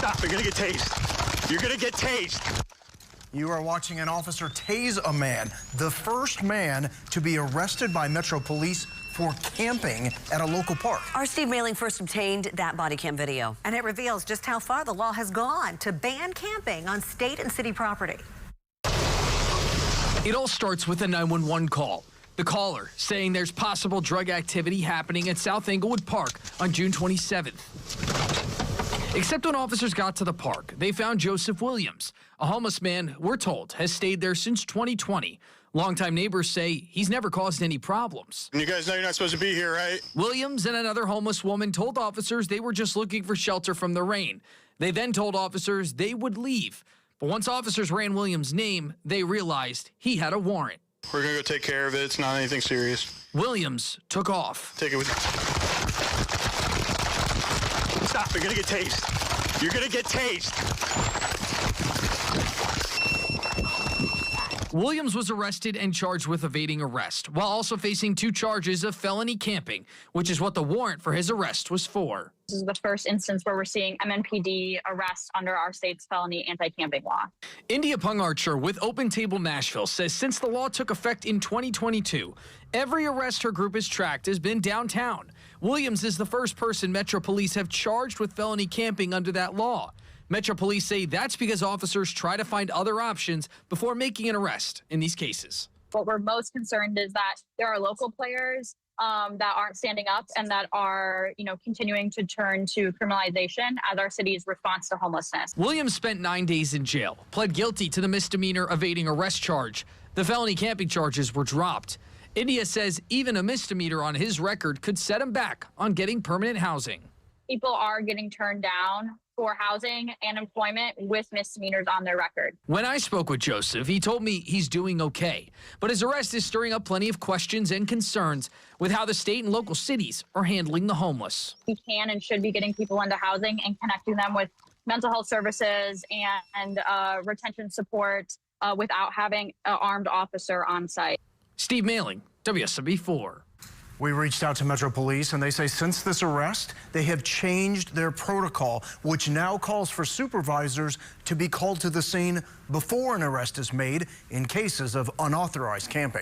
Stop, you're gonna get tased. You're gonna get tased. You are watching an officer tase a man, the first man to be arrested by Metro Police for camping at a local park. Our Steve Mailing first obtained that body cam video. And it reveals just how far the law has gone to ban camping on state and city property. It all starts with a 911 call. The caller saying there's possible drug activity happening at South Inglewood Park on June 27th. Except when officers got to the park, they found Joseph Williams, a homeless man, we're told, has stayed there since 2020. Longtime neighbors say he's never caused any problems. You guys know you're not supposed to be here, right? Williams and another homeless woman told officers they were just looking for shelter from the rain. They then told officers they would leave. But once officers ran Williams' name, they realized he had a warrant. We're gonna go take care of it. It's not anything serious. Williams took off. Take it with you. Stop, you're gonna get tased. You're gonna get tased. Williams was arrested and charged with evading arrest, while also facing 2 charges of felony camping, which is what the warrant for his arrest was for. This is the first instance where we're seeing MNPD arrest under our state's felony anti-camping law. India Pungarcher with Open Table Nashville says since the law took effect in 2022, every arrest her group has tracked has been downtown. Williams is the first person Metro Police have charged with felony camping under that law. Metro Police say that's because officers try to find other options before making an arrest in these cases. What we're most concerned is that there are local players that aren't standing up and that are, continuing to turn to criminalization as our city's response to homelessness. Williams spent 9 days in jail, pled guilty to the misdemeanor evading arrest charge. The felony camping charges were dropped. India says even a misdemeanor on his record could set him back on getting permanent housing. People are getting turned down for housing and employment with misdemeanors on their record. When I spoke with Joseph, he told me he's doing okay, but his arrest is stirring up plenty of questions and concerns with how the state and local cities are handling the homeless. We can and should be getting people into housing and connecting them with mental health services and retention support without having an armed officer on site. Steve Mailing, WSMB4. We reached out to Metro Police, and they say since this arrest, they have changed their protocol, which now calls for supervisors to be called to the scene before an arrest is made in cases of unauthorized camping.